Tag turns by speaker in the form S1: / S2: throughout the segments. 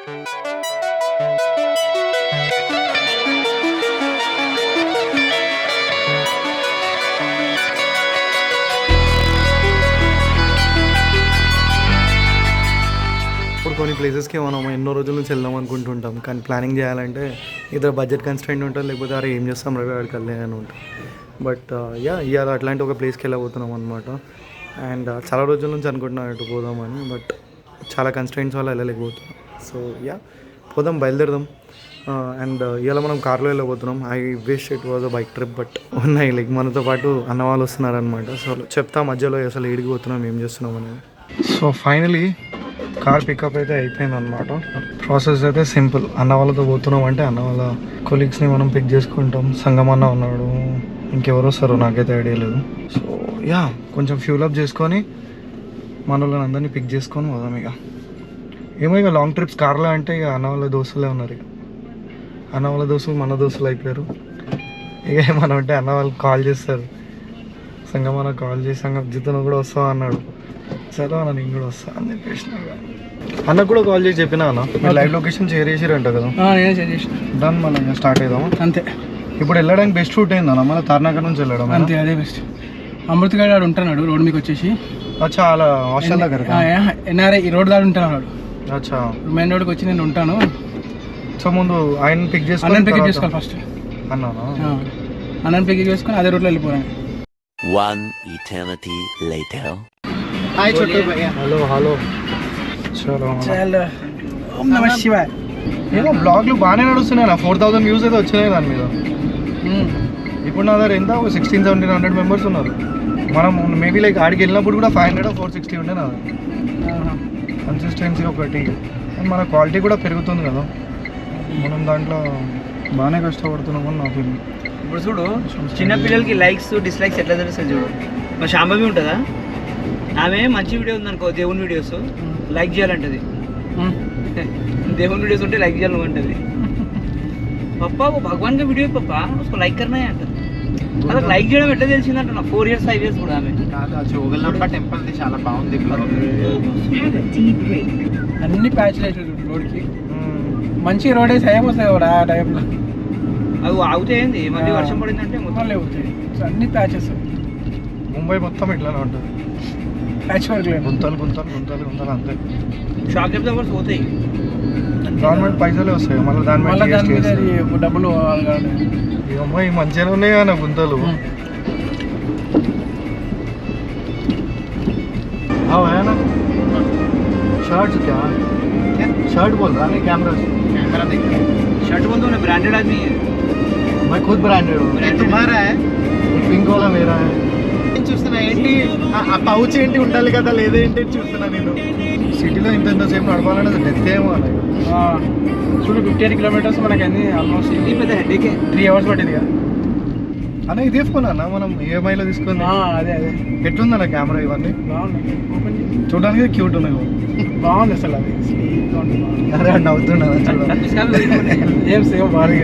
S1: ఇప్పుడు కొన్ని ప్లేసెస్కి మనం ఎన్నో రోజుల నుంచి వెళ్దాం అనుకుంటుంటాం, కానీ ప్లానింగ్ చేయాలంటే ఇద్దరు బడ్జెట్ కన్స్ట్రెంట్ ఉంటుంది, లేకపోతే అరే ఏం చేస్తాం రవి వాడికి వెళ్ళే అని ఉంటుంది. బట్ ఇవాళ అట్లాంటి ఒక ప్లేస్కి వెళ్ళబోతున్నాం అనమాట. అండ్ చాలా రోజుల నుంచి అనుకుంటున్నాం ఇటు పోదామని, బట్ చాలా కన్స్ట్రెంట్స్ వల్ల వెళ్ళలేకపోతున్నాం. సో పోదాం, బయలుదేరదాం. అండ్ ఇవాళ మనం కార్లో వెళ్ళబోతున్నాం. I wish it was a bike trip, but ఉన్నాయి లైక్ మనతో పాటు అన్న వాళ్ళు వస్తున్నారనమాట. సో చెప్తా మధ్యలో అసలు ఏడికి పోతున్నాం, ఏం చేస్తున్నాం అనేది. సో ఫైనలీ కార్ పికప్ అయితే అయిపోయింది అనమాట. ప్రాసెస్ అయితే సింపుల్. అన్న వాళ్ళతో పోతున్నాం అంటే అన్న వాళ్ళ కొలీగ్స్ని మనం పిక్ చేసుకుంటాం. సంగమన్న ఉన్నాడు, ఇంకెవరు వస్తారో నాకైతే ఐడియా లేదు. సో కొంచెం ఫ్యూల్ అప్ చేసుకొని మన వాళ్ళని అందరినీ పిక్ చేసుకొని పోదాం. ఏమో ఇక లాంగ్ ట్రిప్స్ కార్లో అంటే ఇక అన్న వాళ్ళ దోస్తులే ఉన్నారు. అన్న వాళ్ళ దోస్తులు మన దోస్తులు అయిపోయారు. ఇక ఏమన్నా అంటే అన్న వాళ్ళకి కాల్ చేస్తారు. సంగమన్న కాల్ చేసి జితను కూడా వస్తావు అన్నాడు. సరే అన్న నేను కూడా వస్తా అని చెప్పేసిన. అన్నకు కూడా కాల్ చేసి చెప్పినా అన్న మీరు లైవ్ లొకేషన్ షేర్ చేసిరంట కదా. నేనే షేర్ చేసిన. దాన్ని మనం స్టార్ట్ అవుదాము అంతే. ఇప్పుడు వెళ్ళడానికి బెస్ట్ రూట్ అయిందన్న మన తార్నాకర్ నుంచి వెళ్ళడం అంతే, అదే బెస్ట్. అమృత్ గారు ఉంటున్నాడు రోడ్ మీకు వచ్చేసి. అచ్చా అలా హాస్టల్ దగ్గర ఎన్ఆర్ఐ ఈ రోడ్ దాడు ఉంటున్నాడు. అచ్చా మెయిన్ రోడ్కి వచ్చి నేను ఉంటాను. సో ముందు ఆయన పిక్ చేసుకోవాలి, పిక్ చేసుకోవాలి ఫస్ట్ అన్నాను. అన్నని పిక్ చేసుకొని అదే రోడ్లో వెళ్ళిపోయాను.
S2: One eternity later.
S3: హాయ్ చోటు భయ్యా.
S1: Hello hello. చలో
S3: ఓం నమః శివాయ.
S1: ఏమో బ్లాగ్లు బాగానే నడుస్తున్నాయి. 4000 వ్యూస్ అయితే వచ్చినాయి దాని మీద. ఇప్పుడు నా దగ్గర ఎంత 1600-1700 మెంబర్స్ ఉన్నారు. మనం మేబీ లైక్ ఆడికి వెళ్ళినప్పుడు కూడా 500-460 ఉండే నా కన్సిస్టెన్సీ ఒకటి. అండ్ మన క్వాలిటీ కూడా పెరుగుతుంది కదా, మనం దాంట్లో బాగానే కష్టపడుతున్నాము అని నా ఫీలింగ్.
S3: ఇప్పుడు చూడు చిన్నపిల్లలకి లైక్స్ డిస్లైక్స్ ఎట్లా తెలుస్తుంది చూడు. మా శాంభవి ఉంటుందా, ఆమె మంచి వీడియో ఉందనుకో దేవుని వీడియోస్ లైక్ చేయాలంటది. దేవుని వీడియోస్ ఉంటే లైక్ చేయాలంటది. పప్పా वो भगवान का वीडियो पप्पा उसको लाइक करना है అంట. అలా లైక్ చేయడం ఎట్లా తెలిసిందంట. నా 4 years 5 years కూడా ఆమె
S4: జోగులాంబ టెంపుల్ ది చాలా బాగుంది.
S3: అన్ని ప్యాచ్ రోడ్కి మంచి రోడ్ వేసి అయిపోతాయి కూడా ఆ టైంలో. అవి ఆగుతాయింది మళ్ళీ వర్షం పడిందంటే మొత్తం లేవుతాయి. అన్ని ప్యాచెస్
S1: ముంబై మొత్తం ఇట్లానే ఉంటుంది.
S3: ప్యాచ్ వర్క్ లేదు,
S1: గుంతలు గుంతలు గుంతలు గుంతలు అంతే.
S3: షాక్ అబ్జర్వర్స్ పోతాయి,
S1: గవర్నమెంట్ పైసలే వస్తాయి మళ్ళీ దాని మీద
S3: డబ్బులు.
S1: అమ్మాయి మంచిగానే ఉన్నాయి కదా గుంతలు. शर्ट क्या शर्ट बोल रहा है कैमरा देख के.
S3: शर्ट बोल दो ना, ब्रांडेड आदमी है.
S1: मैं खुद ब्रांडेड हूँ.
S4: ये तुम्हारा है,
S1: पिंक वाला मेरा है.
S4: చూస్తున్నా ఏంటి ఆ పౌచ్ ఏంటి ఉండాలి కదా, లేదేంటి చూస్తున్నా నేను.
S1: సిటీలో ఇంతసేపు నడపాలంటే డెత్ ఏమో అలా
S3: చూడు 58 kilometers మనకి అన్ని ఆల్మోస్ట్. ఇది పెద్ద హెడేక్. 3 hours పట్టింది కదా
S1: అన్న. ఇది తీసుకున్నా మనం ఈఎంఐలో తీసుకుంది.
S3: అదే అదే
S1: ఎట్లుందన్న కెమెరా ఇవన్నీ
S3: బాగున్నాయి,
S1: చూడడానికి క్యూట్ ఉన్నాయి.
S3: బాగుంది అసలు. అది
S1: అరే నవ్వుతున్నా
S3: ఏం సేమ్ బాగా.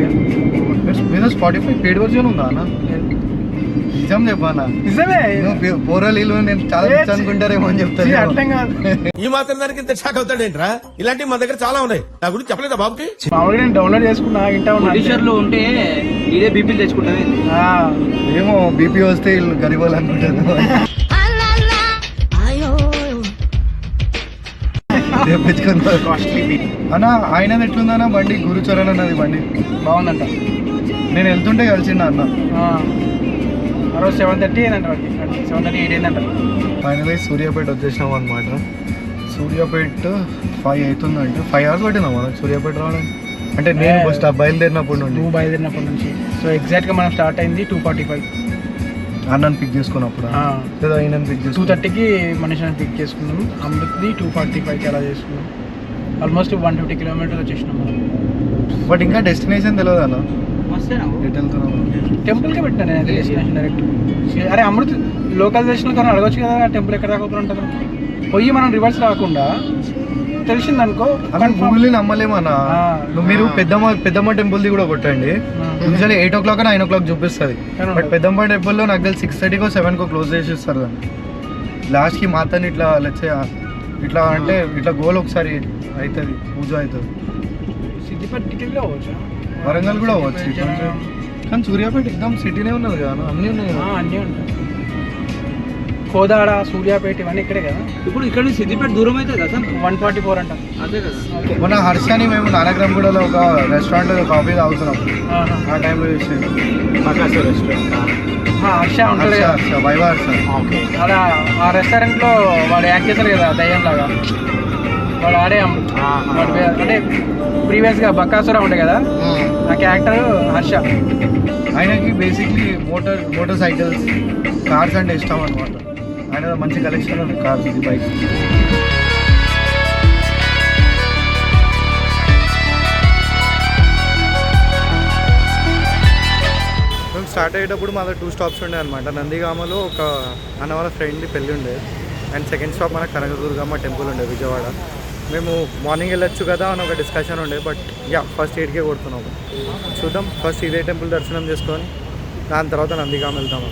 S1: మీద స్పాటిఫై పెయిడ్ వర్జన్ ఉందా అన్న? నిజం చెప్పానా?
S3: నిజమే.
S1: పోరలీలు నేను చాలా రిచ్ అనుకుంటారేమో అని చెప్తాను.
S3: అర్థం కాదు
S4: ఈ మాత్రం దానికి ఇంత షాక్ అవుతాడేంట్రా? ఇలాంటివి మా దగ్గర చాలా ఉన్నాయి, నా గురించి చెప్పలేదా బాబుకి?
S3: మామూలుగా నేను డౌన్లోడ్ చేసుకున్నా. ఇంటా టీషర్ట్లు ఉంటే ఇదే బీపీలు తెచ్చుకుంటాను.
S1: ఏమో బీపీ వస్తే గరీబ్ వాళ్ళు అనుకుంటారు. అన్న ఆయన ఎట్లుందన్న బండి? గురుచరణ్ అన్నది బండి
S3: బాగుందంట.
S1: నేను వెళ్తుంటే కలిసిండ అన్న.
S3: ఆ రోజు 7:30 అయిందంట, 7:30 8 అయిందంట.
S1: ఫైనలీ సూర్యాపేట వచ్చేసినాం అనమాట. సూర్యాపేట 5 అవుతుందంటే 5 hours పట్టిందా మనకు సూర్యాపేట రావడానికి? అంటే నేను ఫస్ట్ బయలుదేరినప్పటి నుండి.
S3: నువ్వు బయలుదేరినప్పటి నుంచి. సో ఎగ్జాక్ట్గా మనం స్టార్ట్ అయింది 2:45.
S1: అన్నని పిక్ చేసుకున్నప్పుడు లేదా ఆయనని పిక్ చేసుకున్నాం.
S3: 2:30కి మనిషిని పిక్ చేసుకున్నాం. అమృత్ని 2:45కి అలా చేసుకున్నాం. ఆల్మోస్ట్ 150 kilometers వచ్చేసినాం మనం.
S1: బట్ ఇంకా డెస్టినేషన్ తెలియదు అన్న. ఎటు వెళ్తున్నాం?
S3: టెంపుల్కే పెట్టాను నేను డెస్టినేషన్ డైరెక్ట్. అరే అమృత్ లోకల్ దర్శనం కానీ అడగొచ్చు కదా, టెంపుల్ ఎక్కడ దాకా ఉంటుందో. పోయి మనం రివర్స్ రాకుండా తెలిసిందనుకో.
S1: గూగుల్ని నమ్మలేమన్నా. మీరు పెద్దమ్మ టెంపుల్ది కూడా కొట్టండి. యూజువల్లీ 8 o'clock 9 o'clock చూపిస్తుంది. బట్ పెద్దమ్మ టెంపుల్లో నాకు తెలిసి 6:30కో 7కో క్లోజ్ చేసి ఇస్తారు. లాస్ట్కి మాతని ఇట్లా ఇట్లా అంటే ఇట్లా గోల్ ఒకసారి అవుతుంది పూజ అవుతుంది.
S3: సిద్దిపేట టికెట్ అవ్వచ్చు,
S1: వరంగల్ కూడా అవ్వచ్చు కొంచెం, కానీ సూర్యాపేట ఎగ్జామ్ సిటీనే ఉన్నది కదా, అన్నీ ఉన్నాయి కదా.
S3: అన్నీ ఉంటాయి. కోదాడ, సూర్యాపేట ఇవన్నీ ఇక్కడే కదా. ఇప్పుడు ఇక్కడ నుంచి సిద్దిపేట దూరం అవుతుంది కదా, 144 అంట. అదే కదా.
S1: మొన్న హర్షని మేము నానక్రమ్గూడలో ఒక రెస్టారెంట్లో కాఫీ తాగుతున్నాం, ఆ టైంలో చూసాను.
S3: హర్ష ఉంటుంది కదా,
S1: హర్ష వైవా హర్ష.
S3: అలా ఆ రెస్టారెంట్లో వాడు యాక్ట్ చేస్తారు కదా దయ్యం లాగా, వాడు ఆడే వాడి పేరు అంటే ప్రీవియస్గా బక్కాసురా ఉండే కదా, ఆ క్యారెక్టర్ హర్ష.
S1: ఆయనకి బేసిక్లీ మోటార్ సైకిల్స్, కార్స్ అంటే ఇష్టం అనమాట. ఆయన మంచి కలెక్షన్ ఉంది కార్స్, బైక్స్. మేము స్టార్ట్ అయ్యేటప్పుడు మా దగ్గర 2 స్టాప్స్ ఉండే అనమాట. నందిగామలో ఒక అన్న వాళ్ళ ఫ్రెండ్ది పెళ్ళి ఉండే, అండ్ సెకండ్ స్టాప్ మన కనకదుర్గమ్మ టెంపుల్ ఉండే విజయవాడ. మేము మార్నింగ్ వెళ్ళొచ్చు కదా అని ఒక డిస్కషన్ ఉండే, బట్ ఫస్ట్ 8కే కొడుతున్నాము. చూద్దాం, ఫస్ట్ ఇదే టెంపుల్ దర్శనం చేసుకొని దాని తర్వాత నందిగామ వెళ్తాము.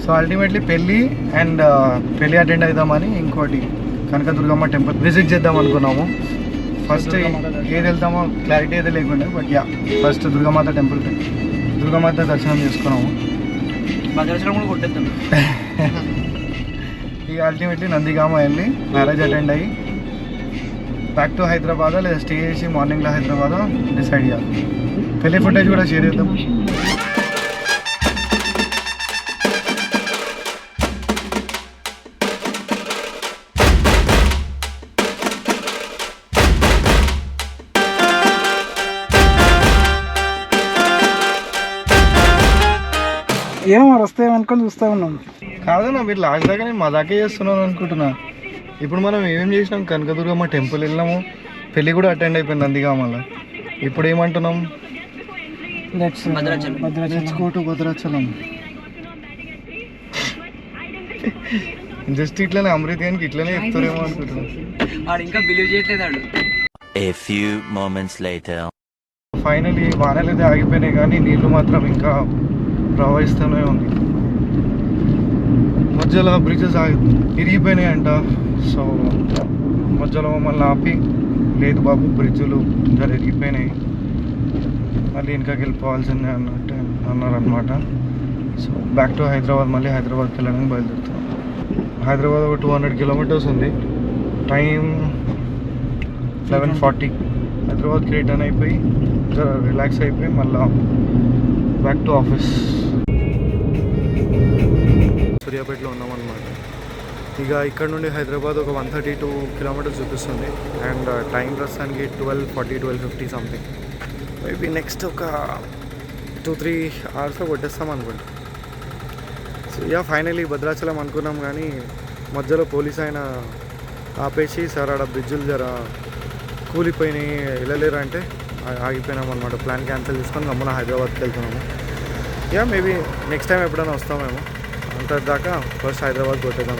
S1: సో అల్టిమేట్లీ పెళ్ళి అండ్ పెళ్ళి అటెండ్ అవుదామని ఇంకోటి కనకదుర్గమ్మ టెంపుల్ విజిట్ చేద్దాం అనుకున్నాము. ఫస్ట్ ఏది వెళ్తామో క్లారిటీ అయితే లేకుండా, but first Durgamata temple, Durgamata దర్శనం చేసుకున్నాము.
S3: భద్రాచలం కూడా కొట్టేద్దాం.
S1: ఇక అల్టిమేట్లీ నందిగామ వెళ్ళి మ్యారేజ్ అటెండ్ అయ్యి బ్యాక్ టు హైదరాబాద్, లేదా స్టే చేసి మార్నింగ్లో హైదరాబాద్ డిసైడ్ చేయాలి. పెళ్లి ఫుటేజ్ కూడా షేర్ చేద్దాం.
S3: ఏమో మరి వస్తే అనుకొని చూస్తూ ఉన్నాం.
S1: కాదన్నా, మీరు లాస్ట్ దాకా నేను మజాకే చేస్తున్నాను అనుకుంటున్నా. ఇప్పుడు మనం ఏమేం చేసినాం, కనకదుర్గమ్మ టెంపుల్ వెళ్ళినాము, పెళ్ళి కూడా అటెండ్ అయిపోయింది నందిగామలో. ఇప్పుడు ఏమంటున్నాం, భద్రాచలం. జస్ట్ ఇట్లనే అమృత్ గారికి ఇట్లనే చెప్తారేమో అనుకుంటున్నాం.
S3: ఇంకా బిలీవ్ చేయట్లేదు.
S2: A few moments later.
S1: Finally వానలు అయితే ఆగిపోయినాయి, కానీ నీళ్లు మాత్రం ఇంకా ప్రవహిస్తూనే ఉంది. మధ్యలో బ్రిడ్జెస్ ఇరిగిపోయినాయి అంట. సో మధ్యలో మమ్మల్ని ఆపి, లేదు బాబు బ్రిడ్జులు ఇరిగిపోయినాయి, మళ్ళీ వెనకకి వెళ్ళిపోవాల్సిందే అన్నట్టు అన్నారనమాట. సో బ్యాక్ టు హైదరాబాద్, మళ్ళీ హైదరాబాద్కి వెళ్ళడానికి బయలుదేరుతున్నాం. హైదరాబాద్ ఒక 200 కిలోమీటర్స్ ఉంది, టైం 11:40. హైదరాబాద్కి రిటర్న్ అయిపోయి రిలాక్స్ అయిపోయి మళ్ళీ బ్యాక్ టు ఆఫీస్. సూర్యాపేటలో ఉన్నామన్నమాట. ఇక ఇక్కడ నుండి హైదరాబాద్ ఒక 132 కిలోమీటర్స్ చూపిస్తుంది, అండ్ టైం ప్రస్తుతానికి 12:40, 12:50 సంథింగ్. మేబీ నెక్స్ట్ ఒక 2-3 అవర్స్లో కొట్టేస్తాం అనుకుంటా. సో ఫైనలీ భద్రాచలం అనుకున్నాం, కానీ మధ్యలో పోలీస్ ఆయన ఆపేసి, సార్ ఆడ బ్రిడ్జులు జర కూలిపోయినాయి వెళ్ళలేరు అంటే ఆగిపోయినాం అనమాట. ప్లాన్ క్యాన్సిల్ చేసుకొని గమ్మున హైదరాబాద్కి వెళ్తున్నాము. మేబీ నెక్స్ట్ టైం ఎప్పుడైనా వస్తామేమో. అంతదాకా ఫస్ట్ హైదరాబాద్ కొట్టేద్దాం.